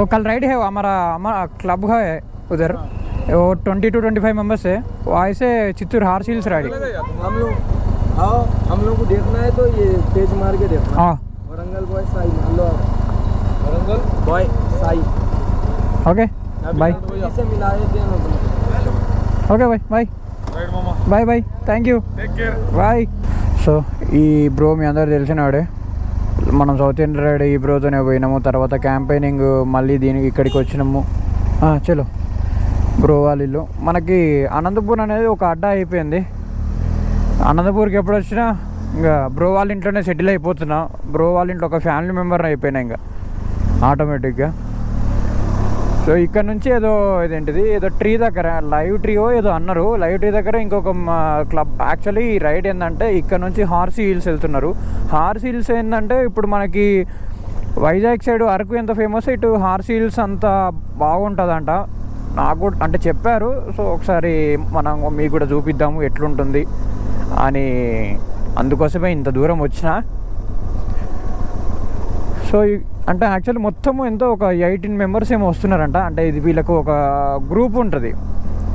वो कल राइड है हमारा क्लब है उधर, वो 20 to 25 मेंबर्स है, वो ऐसे चित्तूर हार्स हिल्स राइडिंग। हम लोग को देखना है तो ये पेज मार के देखना। हाँ वरंगल बॉय साई मान लो, Warangal boy Sai. Okay bye, इसे मिलाए थे okay bye bye bye bye, thank you, bye. So ఈ బ్రో మీ అందరు తెలిసినాడే, మనం సౌత్ ఇండియన్ రైడ్ ఈ బ్రోతోనే పోయినాము. తర్వాత క్యాంపెయినింగ్ మళ్ళీ దీనికి ఇక్కడికి వచ్చినాము. చలో బ్రో వాళ్ళ ఇల్లు మనకి అనంతపూర్ అనేది ఒక అడ్డా అయిపోయింది. అనంతపూర్కి ఎప్పుడు వచ్చినా ఇంకా బ్రో వాళ్ళ ఇంట్లోనే సెటిల్ అయిపోతున్నా. బ్రో వాళ్ళ ఇంట్లో ఒక ఫ్యామిలీ మెంబర్ అయిపోయినా ఇంకా ఆటోమేటిక్గా. సో ఇక్కడ నుంచి ఏదో ఇదేంటిది ఏదో ట్రీ దగ్గర లైవ్ ట్రీయో ఏదో అన్నారు, లైవ్ ట్రీ దగ్గర ఇంకొక క్లబ్. యాక్చువల్లీ ఈ రైడ్ ఏంటంటే ఇక్కడ నుంచి హార్సీ హిల్స్ వెళ్తున్నారు. హార్సీ హిల్స్ ఏంటంటే ఇప్పుడు మనకి వైజాగ్ సైడ్ అరకు ఎంత ఫేమస్, ఇటు హార్సీ హిల్స్ అంత బాగుంటుందంట. నాకు అంటే చెప్పారు. సో ఒకసారి మనం మీకు కూడా చూపిద్దాము ఎట్లుంటుంది అని, అందుకోసమే ఇంత దూరం వచ్చిన. సో అంటే యాక్చువల్లీ మొత్తము ఎంతో ఒక 18 మెంబర్స్ ఏమో వస్తున్నారంట. అంటే ఇది వీళ్ళకు ఒక గ్రూప్ ఉంటుంది,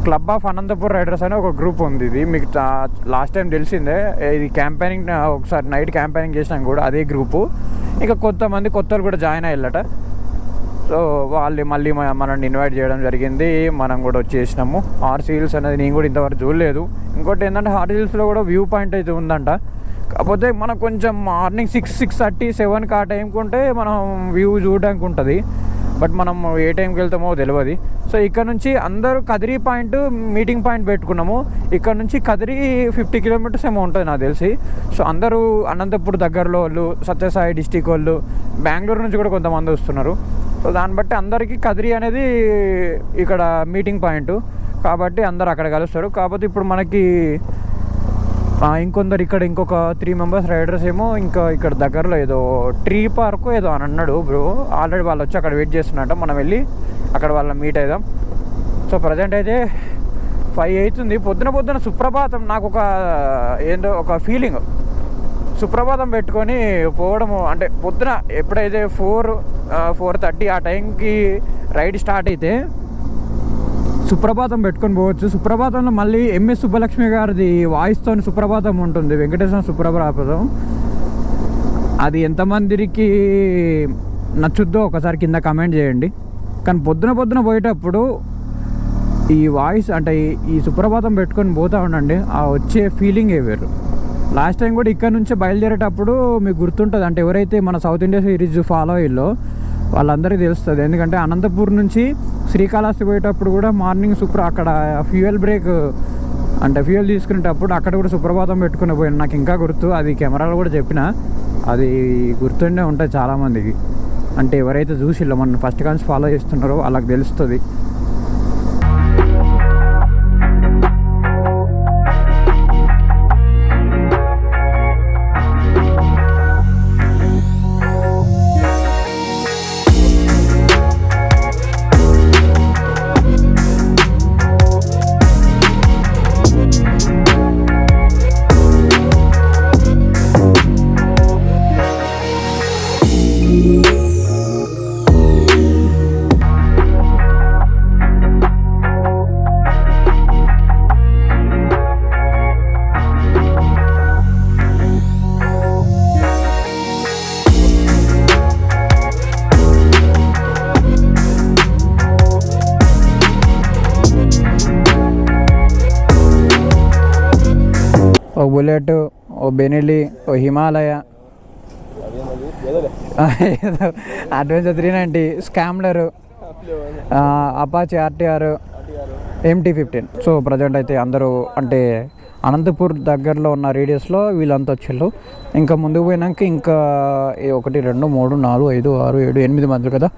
క్లబ్ ఆఫ్ అనంతపూర్ రైడర్స్ అనే ఒక గ్రూప్ ఉంది. ఇది మీకు లాస్ట్ టైం తెలిసిందే, ఇది క్యాంపెయినింగ్ ఒకసారి నైట్ క్యాంపెయినింగ్ చేసినాం కూడా అదే గ్రూపు. ఇంకా కొంతమంది కొత్తలు కూడా జాయిన్ అయ్యారట. సో వాళ్ళు మళ్ళీ మనల్ని ఇన్వైట్ చేయడం జరిగింది, మనం కూడా వచ్చేసినాము. హార్స్ హిల్స్ అనేది నేను కూడా ఇంతవరకు చూడలేదు. ఇంకోటి ఏంటంటే హార్స్ హిల్స్లో కూడా వ్యూ పాయింట్ అయితే ఉందంట. కాకపోతే మనకు కొంచెం మార్నింగ్ 6:30, 7కి ఆ టైంకి ఉంటే మనం వ్యూ చూడడానికి ఉంటుంది. బట్ మనం ఏ టైంకి వెళ్తామో తెలియదు. సో ఇక్కడ నుంచి అందరూ కదిరి పాయింట్ మీటింగ్ పాయింట్ పెట్టుకున్నాము. ఇక్కడ నుంచి కదిరి 50 కిలోమీటర్స్ ఏమో ఉంటుంది నాకు తెలిసి. సో అందరూ అనంతపూర్ దగ్గరలో వాళ్ళు, సత్యసాయి డిస్టిక్ వాళ్ళు, బెంగళూరు నుంచి కూడా కొంతమంది వస్తున్నారు. సో దాన్ని బట్టి అందరికీ కదిరి అనేది ఇక్కడ మీటింగ్ పాయింట్ కాబట్టి అందరు అక్కడ కలుస్తారు. కాకపోతే ఇప్పుడు మనకి ఇంకొందరు ఇక్కడ ఇంకొక 3 మెంబర్స్ రైడర్స్ ఏమో ఇంకా ఇక్కడ దగ్గరలో ఏదో ట్రీ పార్క్ ఏదో అని అన్నాడు బ్రో. ఆల్రెడీ వాళ్ళు వచ్చి అక్కడ వెయిట్ చేస్తున్నట్ట, మనం వెళ్ళి అక్కడ వాళ్ళని మీట్ అవుదాం. సో ప్రజెంట్ అయితే 5 అవుతుంది. పొద్దున సుప్రభాతం నాకు ఒక ఏంటో ఒక ఫీలింగ్, సుప్రభాతం పెట్టుకొని పోవడము. అంటే పొద్దున ఎప్పుడైతే 4:30 ఆ టైంకి రైడ్ స్టార్ట్ అయితే సుప్రభాతం పెట్టుకొని పోవచ్చు. సుప్రభాతంలో మళ్ళీ ఎంఎస్ సుబ్బలక్ష్మి గారిది వాయిస్తో సుప్రభాతం ఉంటుంది, వెంకటేశ్వర సుప్రభాతం. అది ఎంతమందికి నచ్చుద్దో ఒకసారి కింద కమెంట్ చేయండి. కానీ పొద్దున పోయేటప్పుడు ఈ వాయిస్ అంటే ఈ సుప్రభాతం పెట్టుకొని పోతూ ఉండండి, ఆ వచ్చే ఫీలింగ్ వేరు. లాస్ట్ టైం కూడా ఇక్కడ నుంచి బయలుదేరేటప్పుడు మీకు గుర్తుంటుంది, అంటే ఎవరైతే మన సౌత్ ఇండియా సిరీస్ ఫాలో అయ్యిల్లో వాళ్ళందరికీ తెలుస్తుంది. ఎందుకంటే అనంతపూర్ నుంచి శ్రీకాళహస్తి పోయేటప్పుడు కూడా మార్నింగ్ అక్కడ ఫ్యూయల్ బ్రేక్ అంటే ఫ్యూయల్ తీసుకునేటప్పుడు అక్కడ కూడా సుప్రభాతం పెట్టుకుని పోయాను. నాకు ఇంకా గుర్తు, అది కెమెరాలో కూడా చెప్పిన, అది గుర్తుండే ఉంటుంది చాలామందికి. అంటే ఎవరైతే చూసిల్లో మన ఫస్ట్ కాన్స్ ఫాలో చేస్తున్నారో వాళ్ళకి తెలుస్తుంది. ఓ బుల్లెట్, ఓ బెనిలీ, ఓ Himalaya, adventure 390, Scrambler, Apache RTR, MT-15. So present అయితే అందరూ అంటే అనంతపూర్ దగ్గరలో ఉన్న రేడియస్లో వీళ్ళంతా వచ్చారు. ఇంకా ముందుకు పోయినాక ఇంకా 1 2 3 4 5 6 7 8 మంది కదా,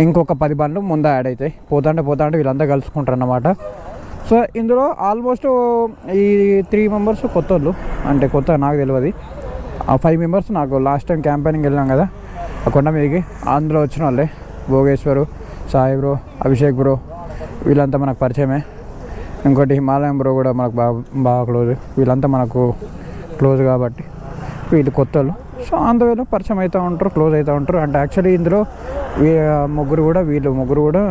ఇంకొక 10 బండ్లు ముందు యాడ్ అవుతాయి. పోతాంటే వీళ్ళంతా కలుసుకుంటారు అన్నమాట. సో ఇందులో ఆల్మోస్ట్ ఈ 3 మెంబర్స్ కొత్త వాళ్ళు, అంటే కొత్త నాకు తెలియదు. 5 మెంబర్స్ నాకు లాస్ట్ టైం క్యాంపెయినింగ్ వెళ్ళాం కదా ఆ కొండ మీదకి, అందులో వచ్చిన వాళ్ళే. భోగేశ్వరు, సాయి బ్రో, అభిషేక్ బ్రో, వీళ్ళంతా మనకు పరిచయమే. ఇంకోటి హిమాలయం బ్రో కూడా మనకు బాగా క్లోజ్. వీళ్ళంతా మనకు క్లోజ్ కాబట్టి వీళ్ళు కొత్త వాళ్ళు. సో అందువల్ల పరిచయం అవుతూ ఉంటారు, క్లోజ్ అవుతూ ఉంటారు. అంటే యాక్చువల్లీ ఇందులో వీళ్ళు ముగ్గురు కూడా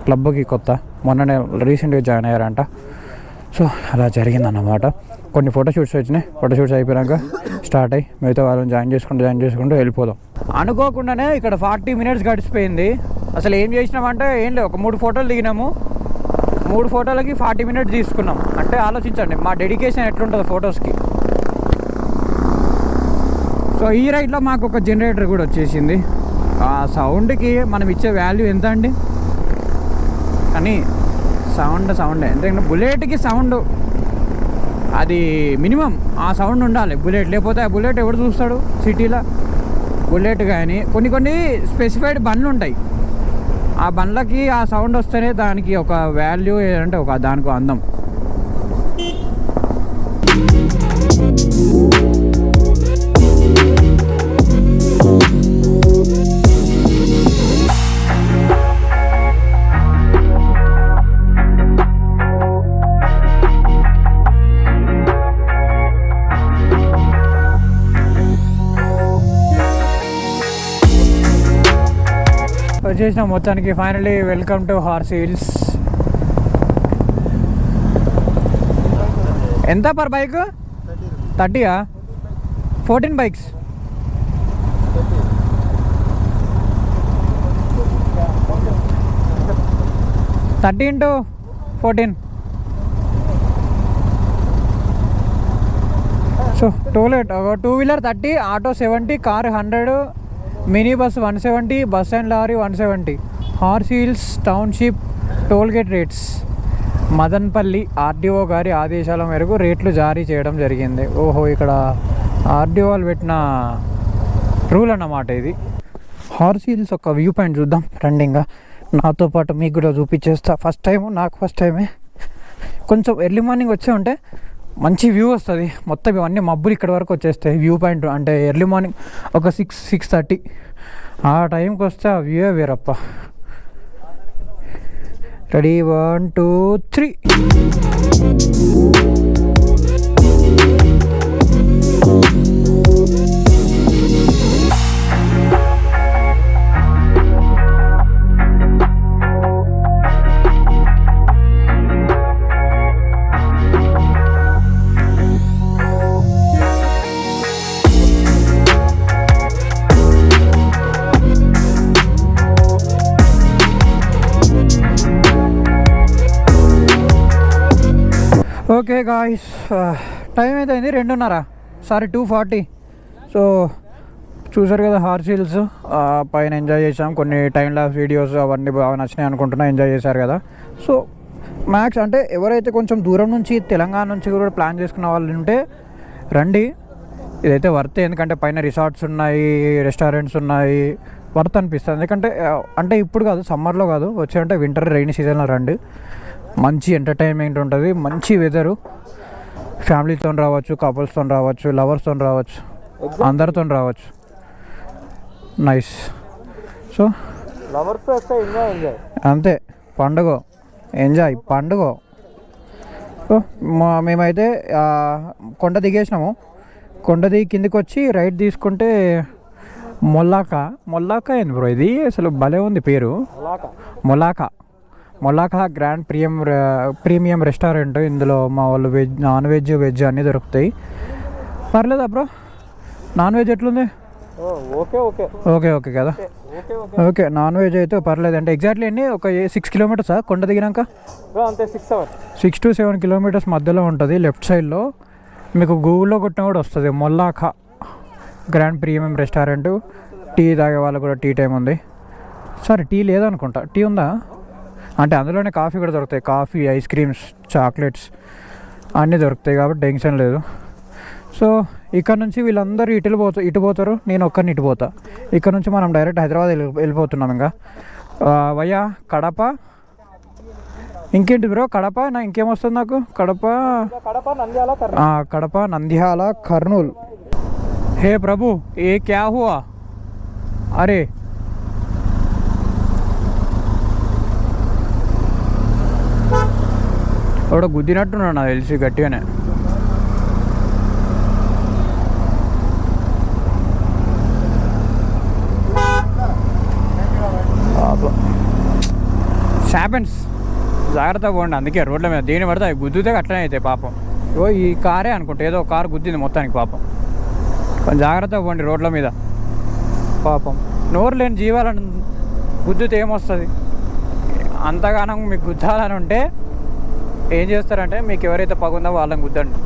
క్లబ్కి కొత్త, మొన్ననే రీసెంట్గా జాయిన్ అయ్యారంట. సో అలా జరిగిందన్నమాట. కొన్ని ఫోటోషూట్స్ వచ్చినాయి. ఫోటోషూట్స్ అయిపోయాక స్టార్ట్ అయ్యి మిగతా వాళ్ళని జాయిన్ చేసుకుంటూ వెళ్ళిపోదాం. అనుకోకుండానే ఇక్కడ 40 minutes గడిచిపోయింది. అసలు ఏం చేసినామంటే ఏం లేదు, ఒక 3 ఫోటోలు దిగినాము. 3 ఫోటోలకి 40 minutes తీసుకున్నాం. అంటే ఆలోచించండి మా డెడికేషన్ ఎట్లుంటుందో ఫొటోస్కి. సో ఈ రైడ్లో మాకు ఒక జనరేటర్ కూడా వచ్చేసింది. ఆ సౌండ్కి మనం ఇచ్చే వాల్యూ ఎంత అండి? కానీ సౌండే. ఎందుకంటే బుల్లెట్కి సౌండ్ అది మినిమం ఆ సౌండ్ ఉండాలి బుల్లెట్, లేకపోతే ఆ బుల్లెట్ ఎవడు చూస్తాడు సిటీలో? బుల్లెట్ కానీ కొన్ని స్పెసిఫైడ్ బండ్లు ఉంటాయి, ఆ బండ్లకి ఆ సౌండ్ వస్తేనే దానికి ఒక వాల్యూ, ఏంటంటే దానికి అందం. వచ్చేసిన మొత్తానికి finally welcome to Horse Hills. ఎంత పర్ బైక్? 30యా? 14 బైక్స్. $30 into 14. సో టోలెట్ 2-wheeler 30, auto 70, car 100, mini bus 170, bus and lorry 170. Horse Hills township toll gate rates Madanapalle RDO గారి ఆదేశాల మేరకు రేట్లు జారీ చేయడం జరిగింది. ఓహో, ఇక్కడ ఆర్డీఓ వాళ్ళు పెట్టిన రూల్ అన్నమాట ఇది. హార్స్ హిల్స్ ఒక వ్యూ పాయింట్ చూద్దాం రండింగా. నాతో పాటు మీకు కూడా చూపించేస్తా. నాకు ఫస్ట్ టైమే. కొంచెం ఎర్లీ మార్నింగ్ వచ్చే ఉంటే మంచి వ్యూ వస్తుంది. మొత్తం ఇవన్నీ మబ్బులు ఇక్కడ వరకు వచ్చేస్తాయి. వ్యూ పాయింట్ అంటే ఎర్లీ మార్నింగ్ ఒక 6-6:30 ఆ టైంకి వస్తే ఆ వ్యూ వేరప్ప. రెడీ 1 2 3. ఓకే గాయ్స్, టైం అయితే అయింది 2:40. సో చూసారు కదా హార్స్ హిల్స్ పైన ఎంజాయ్ చేసాం. కొన్ని టైం లాప్స్ వీడియోస్ అవన్నీ బాగా నచ్చినాయి అనుకుంటున్నా. ఎంజాయ్ చేశారు కదా. సో మ్యాక్స్ అంటే ఎవరైతే కొంచెం దూరం నుంచి తెలంగాణ నుంచి కూడా ప్లాన్ చేసుకున్న వాళ్ళు ఉంటే రండి. ఇదైతే వర్త్. ఎందుకంటే పైన రిసార్ట్స్ ఉన్నాయి, రెస్టారెంట్స్ ఉన్నాయి, వర్త్ అనిపిస్తుంది. ఎందుకంటే అంటే ఇప్పుడు కాదు, సమ్మర్లో కాదు, వచ్చారంటే వింటర్ రైనీ సీజన్లో రండి. మంచి ఎంటర్టైన్మెంట్ ఉంటుంది, మంచి వెదరు. ఫ్యామిలీతో రావచ్చు, కపుల్స్తో రావచ్చు, లవర్స్తో రావచ్చు, అందరితో రావచ్చు. నైస్. సో లవర్స్ వస్తే ఎంజాయ్ అంతే, పండుగ పండుగ. సో మేమైతే కొండ దిగేసినాము. కొండ దిగి కిందికి వచ్చి రైట్ తీసుకుంటే మొల్లాక ఏంది బ్రో ఇది? అసలు భలే ఉంది పేరు. మొలాకా గ్రాండ్ ప్రీమియం రెస్టారెంట్. ఇందులో మా వాళ్ళు నాన్ వెజ్ అన్నీ దొరుకుతాయి. పర్లేదా బ్రో? నాన్ వెజ్ ఎట్లుంది? ఓకే కదా. ఓకే, నాన్ వెజ్ అయితే పర్లేదు. అంటే ఎగ్జాక్ట్లీ ఎన్ని? ఒక 6 kilometers కొండ దిగినాక? 6 to 7 kilometers మధ్యలో ఉంటుంది. లెఫ్ట్ సైడ్లో మీకు గూగుల్లో కొట్టిన కూడా వస్తుంది. మొల్లాకా గ్రాండ్ ప్రీమియం రెస్టారెంట్. టీ తాగే వాళ్ళకు కూడా టీ టైం ఉంది. సారీ, టీ లేదనుకుంటా. టీ ఉందా? అంటే అందులోనే కాఫీ కూడా దొరుకుతాయి. కాఫీ, ఐస్ క్రీమ్స్, చాక్లెట్స్ అన్నీ దొరుకుతాయి కాబట్టి టెన్షన్ లేదు. సో ఇక్కడ నుంచి వీళ్ళందరూ ఇటు పోతారు, నేను ఒక్కరిని ఇటు పోతా. ఇక్కడ నుంచి మనం డైరెక్ట్ హైదరాబాద్ వెళ్ళిపోతున్నాం. ఇంకా వయ్యా కడప. ఇంకేంటి బ్రో కడప? ఇంకేమొస్తుంది నాకు? కడప, నంద్యాల, కర్నూలు. హే ప్రభు, ఏ క్యా హువా? అరే ఎవడో గుద్దినట్టున్నాడు నాకు తెలిసి గట్టిగానే. హ్యాపెన్స్. జాగ్రత్తగా పోండి. అందుకే రోడ్ల మీద దేని పడితే అవి గుద్దితే అట్లనే అవుతాయి పాపం. ఓ ఈ కారే అనుకుంటే ఏదో కారు గుద్దింది మొత్తానికి పాపం. కొంచెం జాగ్రత్తగా పోండి రోడ్ల మీద. పాపం నోరు లేని జీవాలను గుద్దితే ఏమొస్తుంది? అంతగానం మీకు గుద్దాలని ఉంటే ఏం చేస్తారంటే మీకు ఎవరైతే పగుందో వాళ్ళని గుద్దండి.